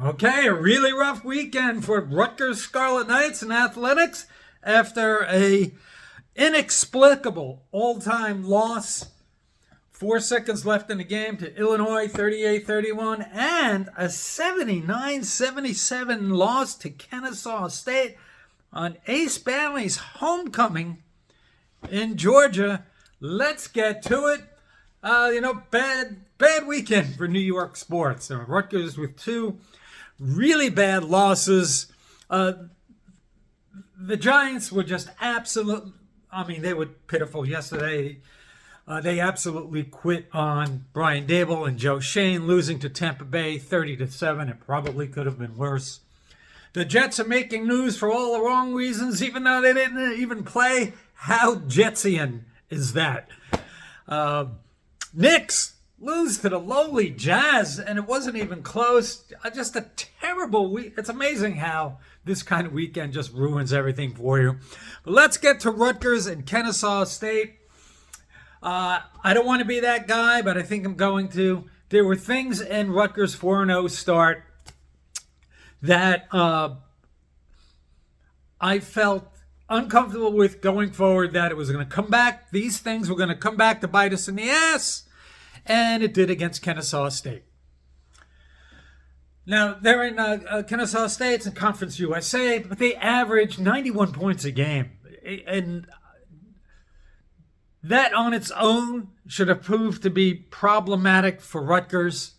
Okay, a really rough weekend for Rutgers Scarlet Knights in athletics after a inexplicable all-time loss. 4 seconds left in the game to Illinois, 38-31, and a 79-77 loss to Kennessaw State on Ace Bailey's homecoming in Georgia. Let's get to it. Bad weekend for New York sports. Rutgers with 2 really bad losses. The Giants were just absolute. They were pitiful yesterday. They absolutely quit on Brian Dable and Joe Shane, losing to Tampa Bay 30-7. It probably could have been worse. The Jets are making news for all the wrong reasons, even though they didn't even play. How Jetsian is that? Knicks lose to the lowly Jazz, and it wasn't even close. Just a terrible week. It's amazing how this kind of weekend just ruins everything for you. But let's get to Rutgers and Kennessaw State. I don't want to be that guy, but I think I'm going to. There were things in Rutgers' 4-0 start that I felt uncomfortable with going forward, that it was going to come back. These things were going to come back to bite us in the ass, and it did against Kennessaw State. Now, they're in Kennesaw State, it's in Conference USA, but they average 91 points a game. And that on its own should have proved to be problematic for Rutgers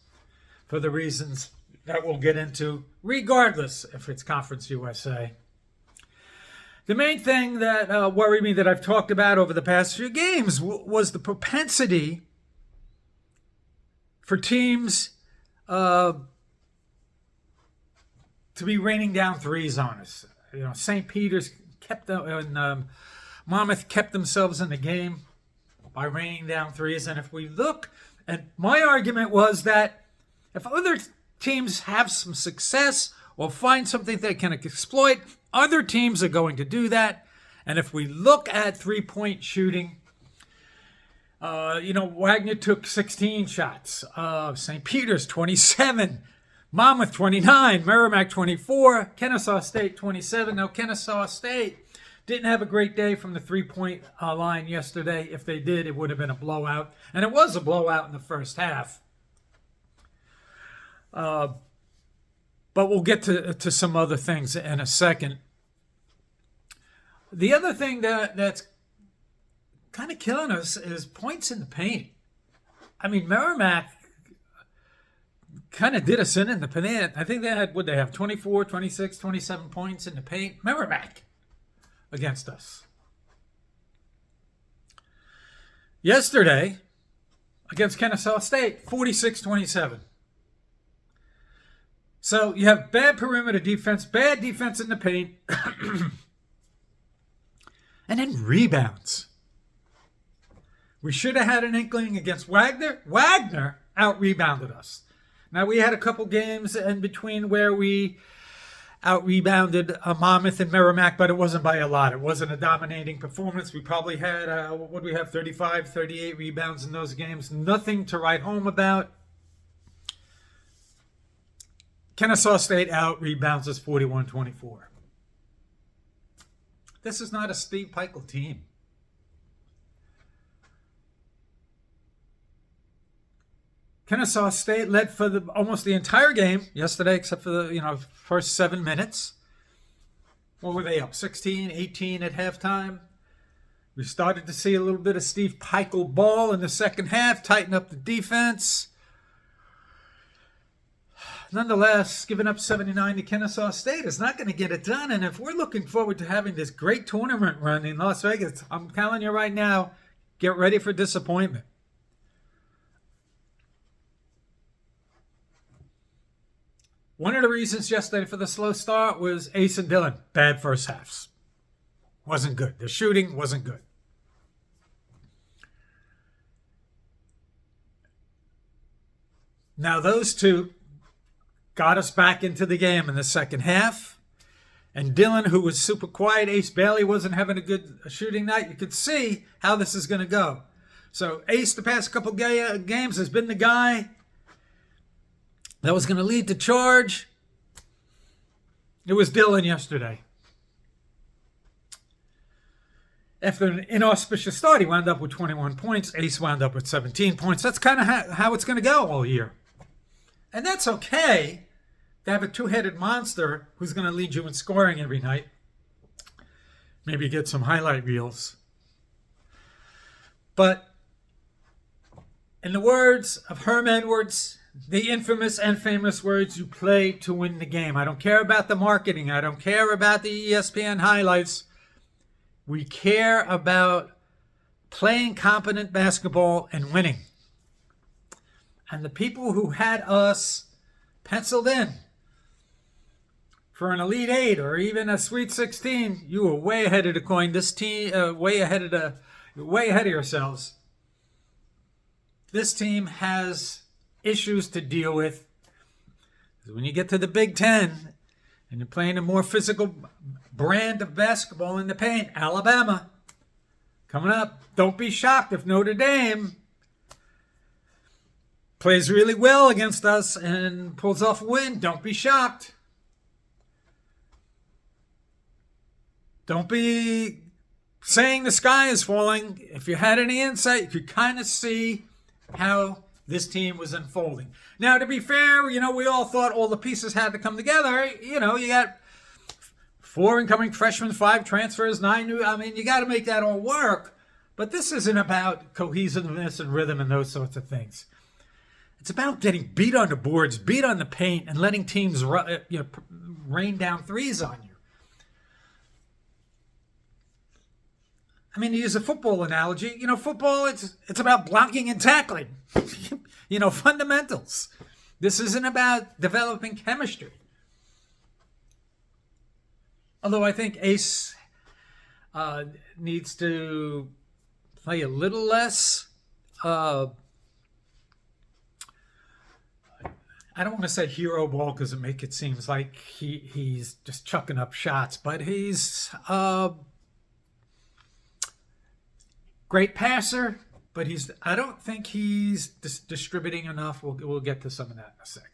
for the reasons that we'll get into, regardless if it's Conference USA. The main thing that worried me that I've talked about over the past few games was the propensity for teams to be raining down threes on us. St. Peter's kept them, and Monmouth kept themselves in the game by raining down threes. And if we look, and my argument was that if other teams have some success or find something they can exploit, other teams are going to do that. And if we look at three-point shooting, Wagner took 16 shots. St. Peter's 27. Monmouth 29. Merrimack 24. Kennesaw State 27. Now, Kennesaw State didn't have a great day from the three-point line yesterday. If they did, it would have been a blowout. And it was a blowout in the first half. But we'll get to some other things in a second. The other thing that's kind of killing us is points in the paint. Merrimack kind of did us in the paint. I think they had, 24, 26, 27 points in the paint? Merrimack against us. Yesterday, against Kennesaw State, 46-27. So you have bad perimeter defense, bad defense in the paint, and then rebounds. We should have had an inkling against Wagner. Wagner out-rebounded us. Now, we had a couple games in between where we out-rebounded Monmouth and Merrimack, but it wasn't by a lot. It wasn't a dominating performance. We probably had, 35, 38 rebounds in those games. Nothing to write home about. Kennesaw State out-rebounds us 41-24. This is not a Steve Peichel team. Kennesaw State led for almost the entire game yesterday, except for the first 7 minutes. What were they up? 16, 18 at halftime. We started to see a little bit of Steve Peichel ball in the second half, tighten up the defense. Nonetheless, giving up 79 to Kennesaw State is not going to get it done. And if we're looking forward to having this great tournament run in Las Vegas, I'm telling you right now, get ready for disappointment. One of the reasons yesterday for the slow start was Ace and Dillon. Bad first halves. Wasn't good. The shooting wasn't good. Now those two got us back into the game in the second half. And Dillon, who was super quiet, Ace Bailey wasn't having a good shooting night. You could see how this is going to go. So Ace, the past couple games, has been the guy that was going to lead the charge. It was Dylan yesterday. After an inauspicious start, he wound up with 21 points. Ace wound up with 17 points. That's kind of how it's going to go all year. And that's okay to have a two-headed monster who's going to lead you in scoring every night. Maybe get some highlight reels. But in the words of Herm Edwards, the infamous and famous words, you play to win the game. I don't care about the marketing. I don't care about the ESPN highlights. We care about playing competent basketball and winning. And the people who had us penciled in for an Elite Eight or even a Sweet 16, you were way ahead of the coin. This team, way ahead of yourselves. This team has issues to deal with. When you get to the Big Ten and you're playing a more physical brand of basketball in the paint, Alabama coming up. Don't be shocked if Notre Dame plays really well against us and pulls off a win. Don't be shocked. Don't be saying the sky is falling. If you had any insight, you could kind of see how this team was unfolding. Now, to be fair, we all thought all the pieces had to come together. You got 4 incoming freshmen, 5 transfers, 9 new. You got to make that all work. But this isn't about cohesiveness and rhythm and those sorts of things. It's about getting beat on the boards, beat on the paint, and letting teams rain down threes on you. To use a football analogy, football, it's about blocking and tackling. Fundamentals. This isn't about developing chemistry. Although I think Ace needs to play a little less. I don't want to say hero ball because it makes it seem like he's just chucking up shots, but he's great passer, but I don't think he's distributing enough. We'll get to some of that in a second.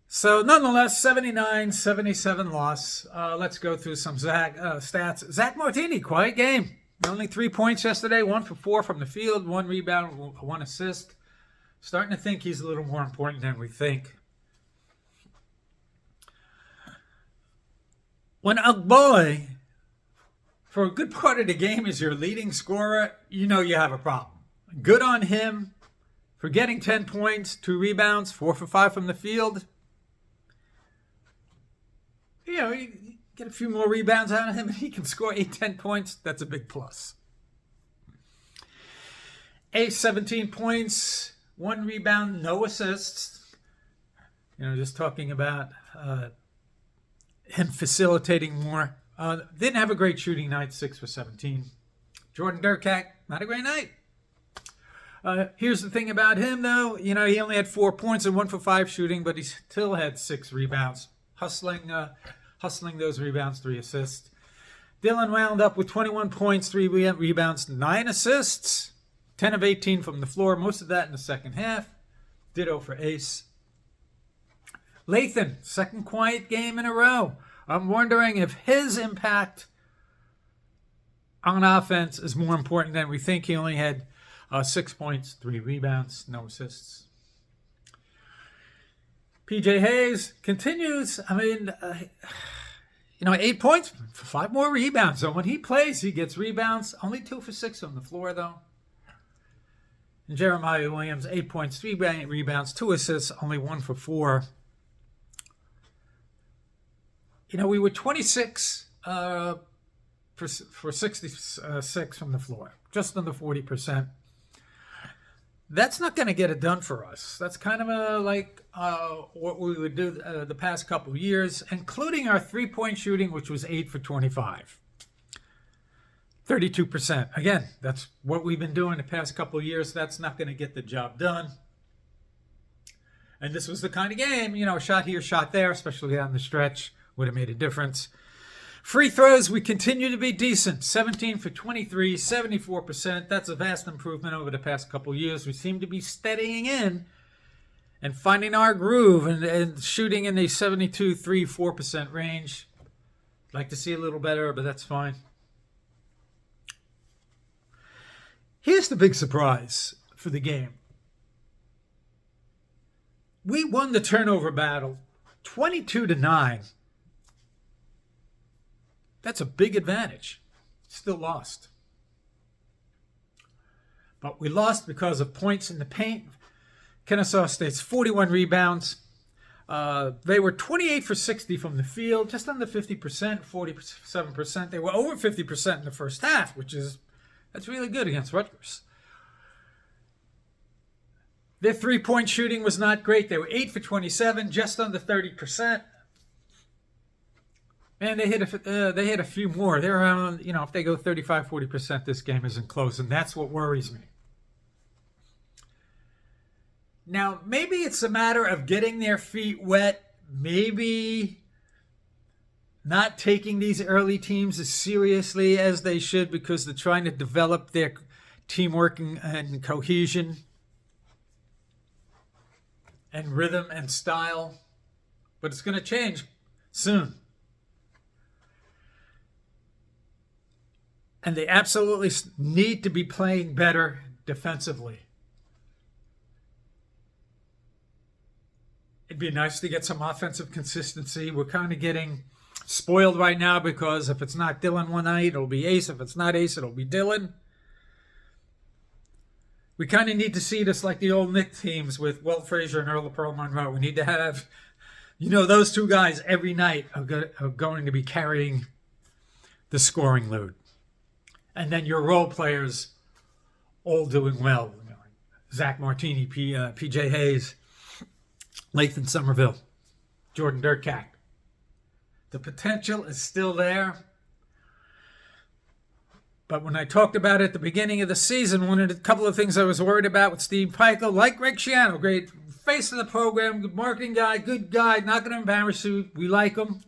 So nonetheless, 79-77 loss. Let's go through some stats. Zach Martini, quiet game. Only 3 points yesterday, 1 for 4 from the field, 1 rebound, 1 assist. Starting to think he's a little more important than we think. When Agbole, for a good part of the game, is your leading scorer, you have a problem. Good on him for getting 10 points, 2 rebounds, 4 for 5 from the field. You get a few more rebounds out of him and he can score 8-10 points. That's a big plus. Ace, 17 points, 1 rebound, no assists. Just talking about him facilitating more. Didn't have a great shooting night, 6 for 17. Jordan Durkak, not a great night. Here's the thing about him, though. He only had 4 points and 1 for 5 shooting, but he still had 6 rebounds. Hustling those rebounds, 3 assists. Dylan wound up with 21 points, 3 rebounds, 9 assists. 10 of 18 from the floor, most of that in the second half. Ditto for Ace. Lathan, second quiet game in a row. I'm wondering if his impact on offense is more important than we think. He only had 6 points, 3 rebounds, no assists. PJ Hayes continues. 8 points for 5 more rebounds. So when he plays, he gets rebounds. Only 2 for 6 on the floor, though. And Jeremiah Williams, 8 points, 3 rebounds, 2 assists, only 1 for 4. We were 26 for 66 from the floor, just under 40%. That's not going to get it done for us. That's kind of like what we would do the past couple of years, including our 3-point shooting, which was 8 for 25. 32%. Again, that's what we've been doing the past couple of years. That's not going to get the job done. And this was the kind of game, shot here, shot there, especially on the stretch, would have made a difference. Free throws, we continue to be decent. 17 for 23, 74%. That's a vast improvement over the past couple years. We seem to be steadying in and finding our groove and shooting in the 72, 3, 4% range. Like to see a little better, but that's fine. Here's the big surprise for the game. We won the turnover battle 22-9. That's a big advantage. Still lost. But we lost because of points in the paint. Kennessaw State's 41 rebounds. They were 28 for 60 from the field, just under 50%, 47%. They were over 50% in the first half, that's really good against Rutgers. Their three-point shooting was not great. They were 8 for 27, just under 30%. Man, they hit a few more. They're around, if they go 35, 40%, this game isn't close, and that's what worries me. Now, maybe it's a matter of getting their feet wet, maybe not taking these early teams as seriously as they should because they're trying to develop their teamwork and cohesion and rhythm and style. But it's going to change soon. And they absolutely need to be playing better defensively. It'd be nice to get some offensive consistency. We're kind of getting spoiled right now because if it's not Dylan one night, it'll be Ace. If it's not Ace, it'll be Dylan. We kind of need to see this like the old Knicks teams with Walt Frazier and Earl Pearl Monroe. We need to have, those two guys every night are going to be carrying the scoring load. And then your role players all doing well. Zach Martini, P.J. Hayes, Lathan Somerville, Jordan Durkak. The potential is still there. But when I talked about it at the beginning of the season, one of the couple of things I was worried about with Steve Pikiell, like Greg Schiano, great face of the program, good marketing guy, good guy, not going to embarrass you. We like him.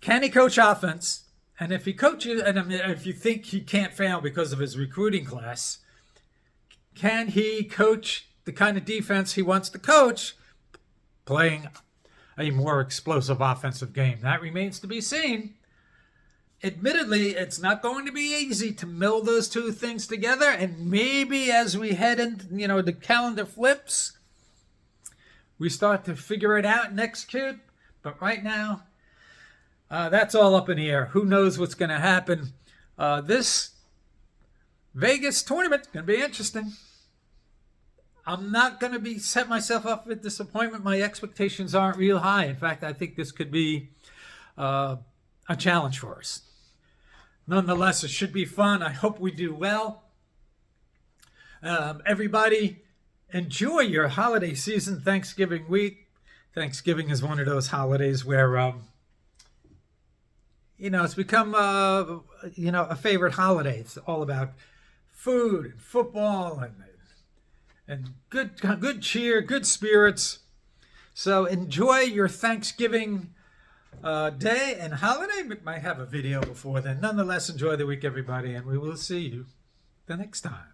Can he coach offense? And if he coaches, and if you think he can't fail because of his recruiting class, can he coach the kind of defense he wants to coach, playing a more explosive offensive game? That remains to be seen. Admittedly, it's not going to be easy to meld those two things together, and maybe as we head into, the calendar flips, we start to figure it out and execute. But right now, that's all up in the air. Who knows what's going to happen? This Vegas tournament is going to be interesting. I'm not going to set myself up with disappointment. My expectations aren't real high. In fact, I think this could be a challenge for us. Nonetheless, it should be fun. I hope we do well. Everybody, enjoy your holiday season, Thanksgiving week. Thanksgiving is one of those holidays where, it's become, a favorite holiday. It's all about food and football and good cheer, good spirits. So enjoy your Thanksgiving day and holiday. We might have a video before then. Nonetheless, enjoy the week, everybody, and we will see you the next time.